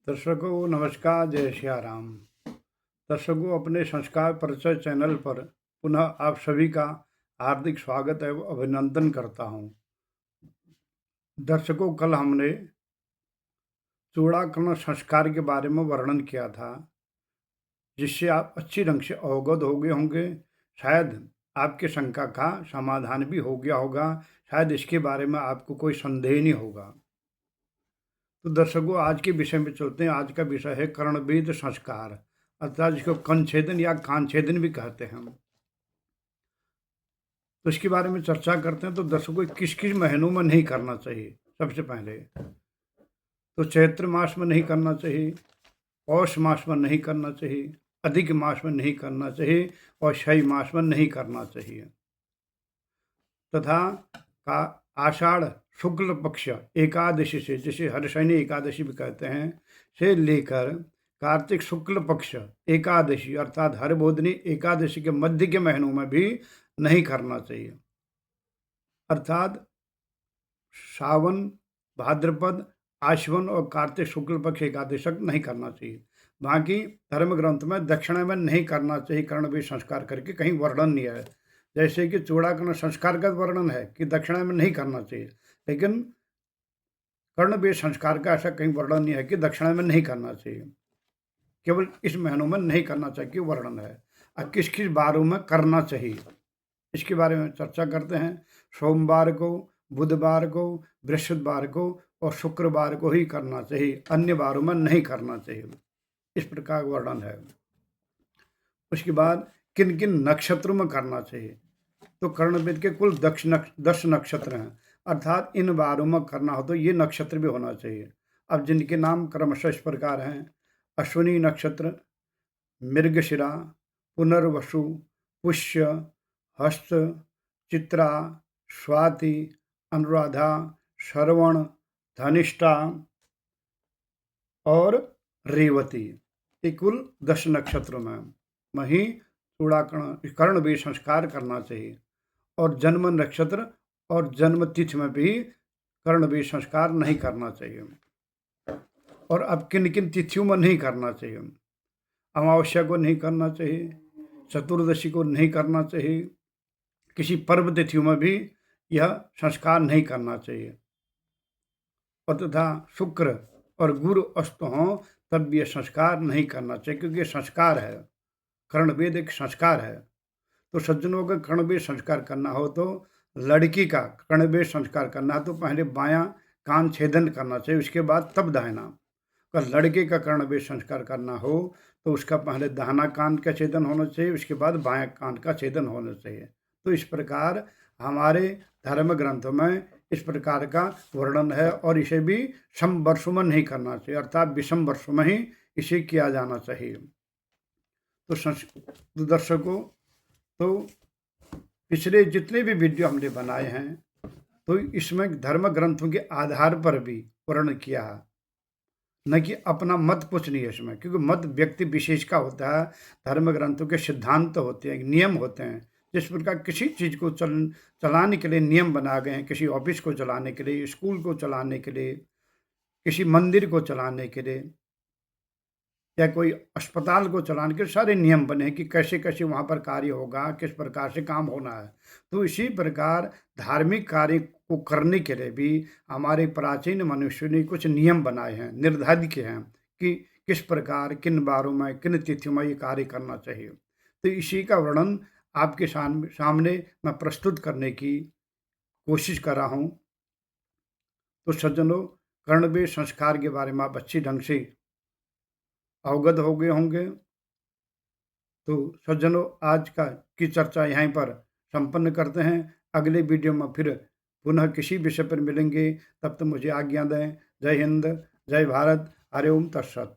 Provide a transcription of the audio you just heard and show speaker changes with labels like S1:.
S1: दर्शकों नमस्कार, जय सिया राम। दर्शकों, अपने संस्कार परिचय चैनल पर पुनः आप सभी का हार्दिक स्वागत एवं अभिनंदन करता हूं। दर्शकों, कल हमने चूड़ाकरण संस्कार के बारे में वर्णन किया था, जिससे आप अच्छी ढंग से अवगत हो गए होंगे। शायद आपके शंका का समाधान भी हो गया होगा, शायद इसके बारे में आपको कोई संदेह नहीं होगा। तो दर्शकों, आज के विषय में चलते हैं। आज का विषय है कर्णवेध संस्कार, अर्थात जिसको कंछेदन या कानछेदन भी कहते हैं। तो इसके बारे में चर्चा करते हैं। तो दर्शकों, किस किस महीनों में नहीं करना चाहिए। सबसे पहले तो चैत्र मास में नहीं करना चाहिए, पौष मास में नहीं करना चाहिए, अधिक मास में नहीं करना चाहिए और क्षय मास में नहीं करना चाहिए, तथा का आषाढ़ शुक्ल पक्ष एकादशी से, जिसे हर्षणी एकादशी भी कहते हैं, से लेकर कार्तिक शुक्ल पक्ष एकादशी अर्थात हरबोधनी एकादशी के मध्य के महीनों में भी नहीं करना चाहिए। अर्थात सावन, भाद्रपद, आश्विन और कार्तिक शुक्ल पक्ष एकादशी तक नहीं करना चाहिए। बाकी धर्म ग्रंथ में दक्षिणा में नहीं करना चाहिए कर्णवेध संस्कार करके कहीं वर्णन नहीं है। जैसे कि चूड़ाकरण संस्कार का वर्णन है कि दक्षिणा में नहीं करना चाहिए, लेकिन कर्णवेध संस्कार का ऐसा कहीं वर्णन नहीं है कि दक्षिणा में नहीं करना चाहिए। केवल इस महीनों में नहीं करना चाहिए वर्णन है। अब किस किस बारों में करना चाहिए, इसके बारे में चर्चा करते हैं। सोमवार को, बुधवार को, बृहस्पतिवार को और शुक्रवार को ही करना चाहिए, अन्य बारों में नहीं करना चाहिए। इस प्रकार का वर्णन है। उसके बाद किन किन नक्षत्रों में करना चाहिए। तो कर्णवेद के कुल 10 नक्षत्र हैं, अर्थात इन बारों में करना हो तो ये नक्षत्र भी होना चाहिए। अब जिनके नाम क्रमशः इस प्रकार हैं: अश्विनी नक्षत्र, मृगशिरा, पुनर्वसु, पुष्य, हस्त, चित्रा, स्वाति, अनुराधा, श्रवण, धनिष्ठा और रेवती। ये कुल 10 नक्षत्रों में ही चूड़ाकरण कर्णवेध संस्कार करना चाहिए। और जन्म नक्षत्र और जन्म तिथि में भी कर्णवेध संस्कार नहीं करना चाहिए। और अब किन किन तिथियों में नहीं करना चाहिए। अमावस्या को नहीं करना चाहिए, चतुर्दशी को नहीं करना चाहिए, किसी पर्व तिथियों में भी यह संस्कार नहीं करना चाहिए। और तथा शुक्र और गुरु अस्त हों तब यह संस्कार नहीं करना चाहिए, क्योंकि ये संस्कार है। कर्णवेद एक संस्कार है। तो सज्जनों का कर्णवेध संस्कार करना हो, तो लड़की का कर्णवेध संस्कार करना है तो पहले बायां कान छेदन करना चाहिए, उसके बाद तब दाहिना। अगर लड़के का कर्णवेध संस्कार करना हो तो उसका पहले दाहिना कान का छेदन होना चाहिए, उसके बाद बायां कान का छेदन होना चाहिए। तो इस प्रकार हमारे धर्म ग्रंथों में इस प्रकार का वर्णन है। और इसे भी सम वर्षों में नहीं करना चाहिए, अर्थात विषम वर्षों में ही इसे किया जाना चाहिए। तो दर्शकों, तो पिछले जितने भी वीडियो हमने बनाए हैं, तो इसमें धर्म ग्रंथों के आधार पर भी वर्णन किया है, न कि अपना मत कुछ नहीं है इसमें, क्योंकि मत व्यक्ति विशेष का होता है। धर्म ग्रंथों के सिद्धांत होते हैं, नियम होते हैं। जिस प्रकार किसी चीज़ को चलाने के लिए नियम बना गए हैं, किसी ऑफिस को चलाने के लिए, स्कूल को चलाने के लिए, किसी मंदिर को चलाने के लिए या कोई अस्पताल को चलाने के सारे नियम बने हैं कि कैसे कैसे वहाँ पर कार्य होगा, किस प्रकार से काम होना है। तो इसी प्रकार धार्मिक कार्य को करने के लिए भी हमारे प्राचीन मनुष्यों ने कुछ नियम बनाए हैं, निर्धारित किए हैं कि किस प्रकार, किन बारों में, किन तिथियों में ये कार्य करना चाहिए। तो इसी का वर्णन आपके सामने मैं प्रस्तुत करने की कोशिश कर रहा हूँ। तो सज्जनों, कर्णवेध संस्कार के बारे में आप अच्छी ढंग से अवगत हो गए होंगे। तो सज्जनों, आज की चर्चा यहीं पर संपन्न करते हैं। अगले वीडियो में फिर पुनः किसी विषय पर मिलेंगे। तब तक मुझे आज्ञा दें। जय हिंद, जय भारत, हरि ओम तत्सत।